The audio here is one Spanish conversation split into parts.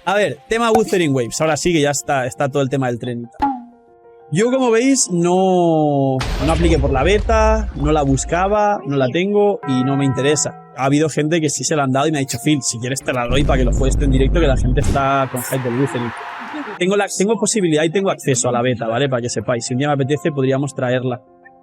A ver, tema Wuthering Waves. Ahora sí que ya está todo el tema del tren. Yo, como veis, no apliqué por la beta, no la buscaba, no la tengo y no me interesa. Ha habido gente que sí se la han dado y me ha dicho, Phil, si quieres te la doy para que lo juegues tú en directo, que la gente está con hype del Wuthering. Tengo posibilidad y tengo acceso a la beta, ¿vale? Para que sepáis. Si un día me apetece, podríamos traerla.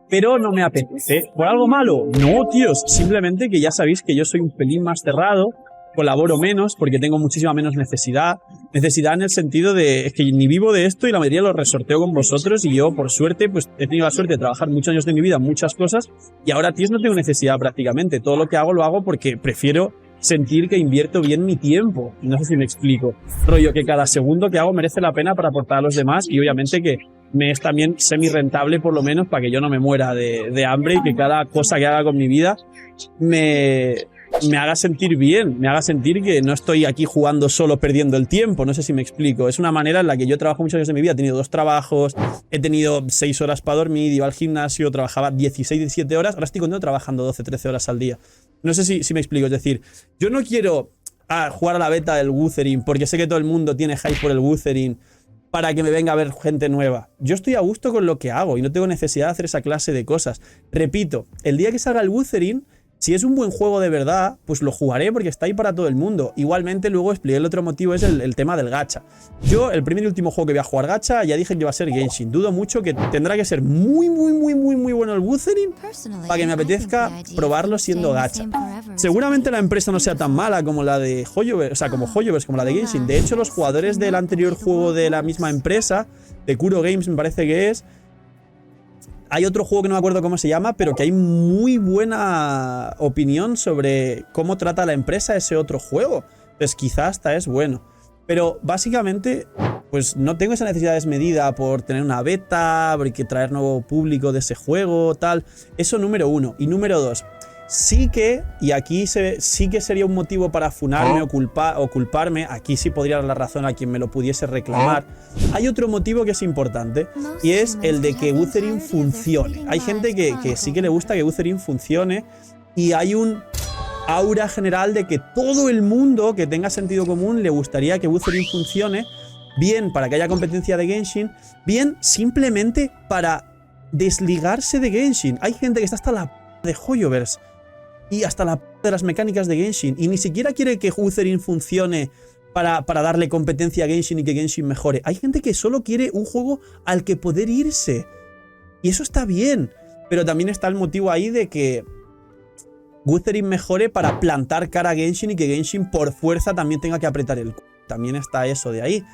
Pero no me apetece. ¿Por algo malo? No, tíos. Simplemente que ya sabéis que yo soy un pelín más cerrado. Colaboro menos porque tengo muchísima menos necesidad. Necesidad en el sentido de es que ni vivo de esto y la mayoría lo resorteo con vosotros y yo, por suerte, pues he tenido la suerte de trabajar muchos años de mi vida, muchas cosas, y ahora, tíos, no tengo necesidad prácticamente. Todo lo que hago lo hago porque prefiero sentir que invierto bien mi tiempo. No sé si me explico. Rollo que cada segundo que hago merece la pena para aportar a los demás y obviamente que me es también semi-rentable por lo menos para que yo no me muera de hambre y que cada cosa que haga con mi vida me haga sentir bien, me haga sentir que no estoy aquí jugando solo perdiendo el tiempo, no sé si me explico. Es una manera en la que yo trabajo muchos años de mi vida, he tenido 2 trabajos, he tenido 6 horas para dormir, iba al gimnasio, trabajaba 16, 17 horas, ahora estoy continuando trabajando 12, 13 horas al día. No sé si me explico, es decir, yo no quiero jugar a la beta del Wuthering porque sé que todo el mundo tiene hype por el Wuthering para que me venga a ver gente nueva. Yo estoy a gusto con lo que hago y no tengo necesidad de hacer esa clase de cosas. Repito, el día que salga el Wuthering, si es un buen juego de verdad, pues lo jugaré porque está ahí para todo el mundo. Igualmente, luego expliqué el otro motivo, es el tema del gacha. Yo, el primer y último juego que voy a jugar gacha, ya dije que iba a ser Genshin. Dudo mucho que tendrá que ser muy bueno el Wuthering para que me apetezca probarlo siendo gacha. Seguramente la empresa no sea tan mala como la de Hoyoverse, o sea, como Hoyoverse, como la de Genshin. De hecho, los jugadores del anterior juego de la misma empresa, de Kuro Games me parece que es, hay otro juego que no me acuerdo cómo se llama, pero que hay muy buena opinión sobre cómo trata la empresa ese otro juego. Entonces quizás hasta es bueno. Pero básicamente, pues no tengo esa necesidad desmedida por tener una beta, por que traer nuevo público de ese juego, tal. Eso número 1. Y número 2. Sí que, y aquí sí que sería un motivo para funarme o culparme, aquí sí podría dar la razón a quien me lo pudiese reclamar. Hay otro motivo que es importante, y es el de que Wuthering funcione. Hay gente que sí que le gusta que Wuthering funcione, y hay un aura general de que todo el mundo que tenga sentido común le gustaría que Wuthering funcione, bien para que haya competencia de Genshin, bien simplemente para desligarse de Genshin. Hay gente que está hasta la de Hoyoverse y hasta la de las mecánicas de Genshin y ni siquiera quiere que Wuthering funcione para darle competencia a Genshin y que Genshin mejore. Hay gente que solo quiere un juego al que poder irse y eso está bien, pero también está el motivo ahí de que Wuthering mejore para plantar cara a Genshin y que Genshin por fuerza también tenga que apretar el c***. También está eso de ahí.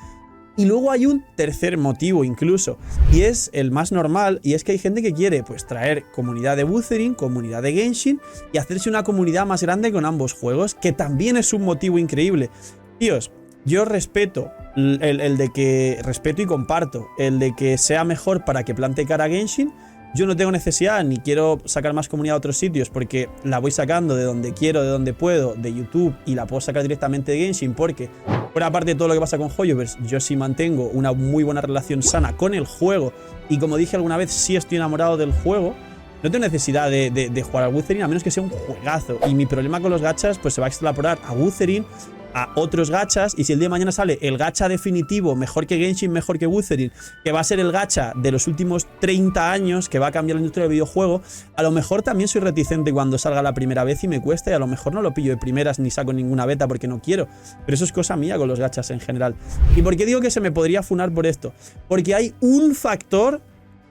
Y luego hay un tercer motivo incluso, y es el más normal, y es que hay gente que quiere pues traer comunidad de Wuthering, comunidad de Genshin, y hacerse una comunidad más grande con ambos juegos, que también es un motivo increíble. Tíos, yo respeto el de que, respeto y comparto, el de que sea mejor para que plante cara a Genshin. Yo no tengo necesidad ni quiero sacar más comunidad a otros sitios porque la voy sacando de donde quiero, de donde puedo, de YouTube, y la puedo sacar directamente de Genshin porque, fuera parte de todo lo que pasa con Hoyoverse, yo sí mantengo una muy buena relación sana con el juego y, como dije alguna vez, sí estoy enamorado del juego. No tengo necesidad de jugar a Wuthering a menos que sea un juegazo, y mi problema con los gachas pues se va a extrapolar a Wuthering, a otros gachas, y si el día de mañana sale el gacha definitivo, mejor que Genshin, mejor que Wuthering, que va a ser el gacha de los últimos 30 años, que va a cambiar la industria del videojuego, a lo mejor también soy reticente cuando salga la primera vez y me cuesta, y a lo mejor no lo pillo de primeras ni saco ninguna beta porque no quiero, pero eso es cosa mía con los gachas en general. ¿Y por qué digo que se me podría funar por esto? Porque hay un factor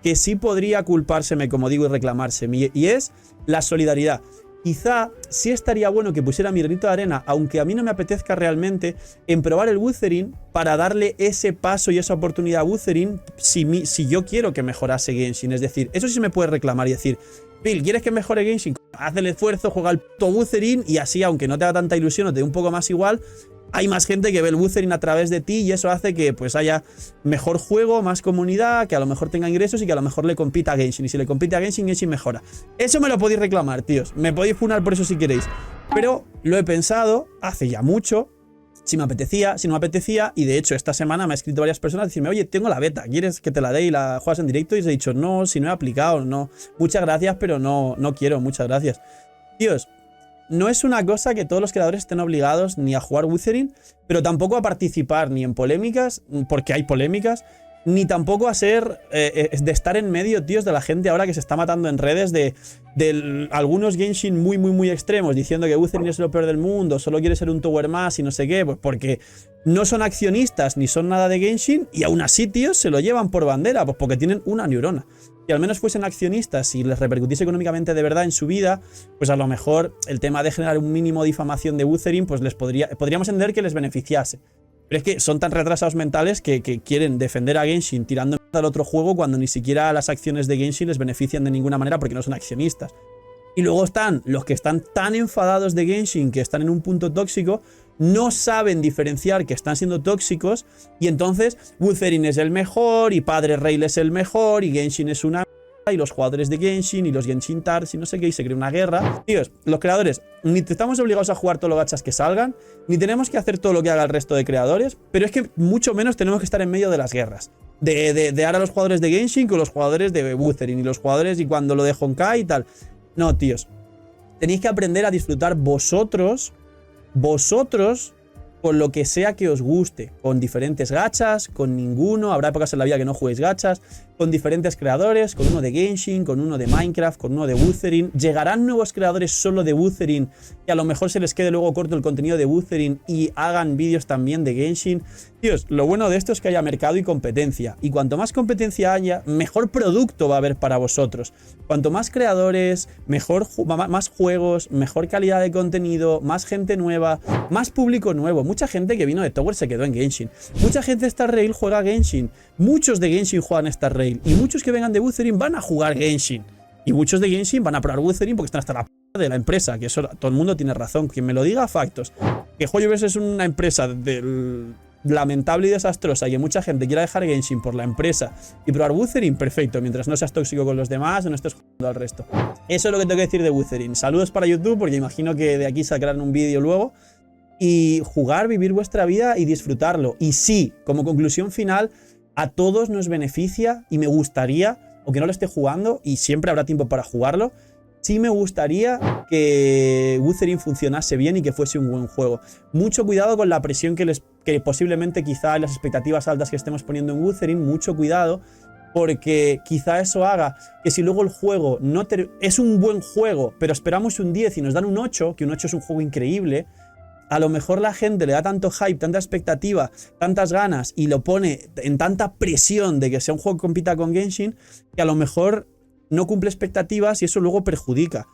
que sí podría culpárseme, como digo, y reclamárseme, y es la solidaridad. Quizá sí estaría bueno que pusiera mi granito de arena, aunque a mí no me apetezca realmente, en probar el Wuthering para darle ese paso y esa oportunidad a Wuthering si yo quiero que mejorase Genshin. Es decir, eso sí se me puede reclamar y decir, Phil, ¿quieres que mejore Genshin? Haz el esfuerzo, juega el puto Wuthering y así, aunque no te haga tanta ilusión o te dé un poco más igual, hay más gente que ve el Wuthering a través de ti y eso hace que pues haya mejor juego, más comunidad, que a lo mejor tenga ingresos y que a lo mejor le compita a Genshin. Y si le compite a Genshin, Genshin mejora. Eso me lo podéis reclamar, tíos. Me podéis funar por eso si queréis. Pero lo he pensado hace ya mucho. Si me apetecía, si no me apetecía. Y de hecho esta semana me ha escrito varias personas decirme, oye, tengo la beta, ¿quieres que te la dé y la juegas en directo? Y os he dicho, no, si no he aplicado, no. Muchas gracias, pero no quiero, muchas gracias. Tíos, no es una cosa que todos los creadores estén obligados ni a jugar Wuthering, pero tampoco a participar ni en polémicas, porque hay polémicas, ni tampoco a ser, de estar en medio, tíos, de la gente ahora que se está matando en redes de algunos Genshin muy extremos, diciendo que Wuthering es lo peor del mundo, solo quiere ser un tower más y no sé qué, pues porque no son accionistas ni son nada de Genshin y aún así, tíos, se lo llevan por bandera, pues porque tienen una neurona. Si al menos fuesen accionistas y les repercutiese económicamente de verdad en su vida, pues a lo mejor el tema de generar un mínimo de difamación de Wuthering, pues podríamos entender que les beneficiase. Pero es que son tan retrasados mentales que quieren defender a Genshin tirando al otro juego cuando ni siquiera las acciones de Genshin les benefician de ninguna manera porque no son accionistas. Y luego están los que están tan enfadados de Genshin que están en un punto tóxico, no saben diferenciar que están siendo tóxicos y entonces Wuthering es el mejor y Padre Rail es el mejor y Genshin es una... y los jugadores de Genshin y los Genshin Tars y no sé qué, y se crea una guerra. Tíos, los creadores, ni estamos obligados a jugar todos los gachas que salgan, ni tenemos que hacer todo lo que haga el resto de creadores, pero es que mucho menos tenemos que estar en medio de las guerras. De ahora los jugadores de Genshin con los jugadores de Wuthering y los jugadores y cuando lo de Honkai y tal. No, tíos. Tenéis que aprender a disfrutar vosotros con lo que sea que os guste, con diferentes gachas, con ninguno, habrá épocas en la vida que no juguéis gachas, con diferentes creadores, con uno de Genshin, con uno de Minecraft, con uno de Wuthering. Llegarán nuevos creadores solo de Wuthering que a lo mejor se les quede luego corto el contenido de Wuthering y hagan vídeos también de Genshin. Tíos, lo bueno de esto es que haya mercado y competencia, y cuanto más competencia haya, mejor producto va a haber para vosotros. Cuanto más creadores, más juegos, mejor calidad de contenido, más gente nueva, más público nuevo. Mucha gente que vino de Tower se quedó en Genshin. Mucha gente de Star Rail juega Genshin. Muchos de Genshin juegan Star Rail. Y muchos que vengan de Wuthering van a jugar Genshin. Y muchos de Genshin van a probar Wuthering porque están hasta la p de la empresa. Que eso todo el mundo tiene razón. Quien me lo diga, factos. Que Hoyoverse es una empresa lamentable y desastrosa y que mucha gente quiera dejar Genshin por la empresa y probar Wuthering, perfecto, mientras no seas tóxico con los demás o no estés jugando al resto. Eso es lo que tengo que decir de Wuthering. Saludos para YouTube porque imagino que de aquí sacarán un vídeo luego. Y jugar, vivir vuestra vida y disfrutarlo. Y sí, como conclusión final, a todos nos beneficia y me gustaría, aunque no lo esté jugando y siempre habrá tiempo para jugarlo, sí me gustaría que Wuthering funcionase bien y que fuese un buen juego. Mucho cuidado con la presión que posiblemente quizá las expectativas altas que estemos poniendo en Wuthering, mucho cuidado, porque quizá eso haga que si luego el juego es un buen juego, pero esperamos un 10 y nos dan un 8, que un 8 es un juego increíble, a lo mejor la gente le da tanto hype, tanta expectativa, tantas ganas y lo pone en tanta presión de que sea un juego que compita con Genshin, que a lo mejor no cumple expectativas y eso luego perjudica.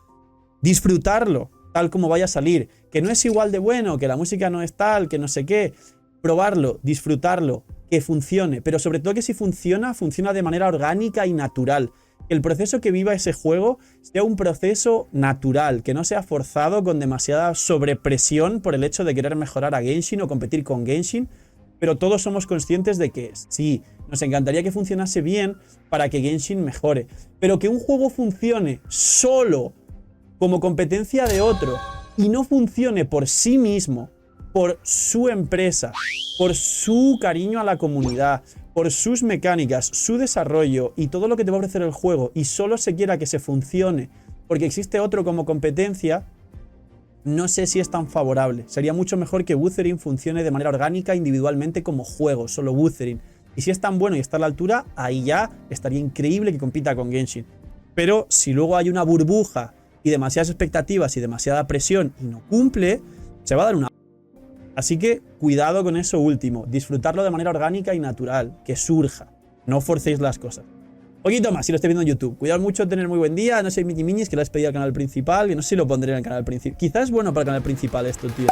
Disfrutarlo tal como vaya a salir, que no es igual de bueno, que la música no es tal, que no sé qué. Probarlo, disfrutarlo, que funcione, pero sobre todo que si funciona, funciona de manera orgánica y natural. Que el proceso que viva ese juego sea un proceso natural, que no sea forzado con demasiada sobrepresión por el hecho de querer mejorar a Genshin o competir con Genshin, pero todos somos conscientes de que sí, nos encantaría que funcionase bien para que Genshin mejore, pero que un juego funcione solo como competencia de otro y no funcione por sí mismo, por su empresa, por su cariño a la comunidad, por sus mecánicas, su desarrollo y todo lo que te va a ofrecer el juego y solo se quiera que se funcione porque existe otro como competencia, no sé si es tan favorable. Sería mucho mejor que Wuthering funcione de manera orgánica individualmente como juego, solo Wuthering. Y si es tan bueno y está a la altura, ahí ya estaría increíble que compita con Genshin. Pero si luego hay una burbuja y demasiadas expectativas y demasiada presión y no cumple, se va a dar una... Así que cuidado con eso último, disfrutarlo de manera orgánica y natural, que surja, no forcéis las cosas. Poquito más si lo estáis viendo en YouTube. Cuidado mucho, tener muy buen día, no sé mini minis que lo has pedido al canal principal, que no sé si lo pondré en el canal principal. Quizás es bueno para el canal principal esto, tíos.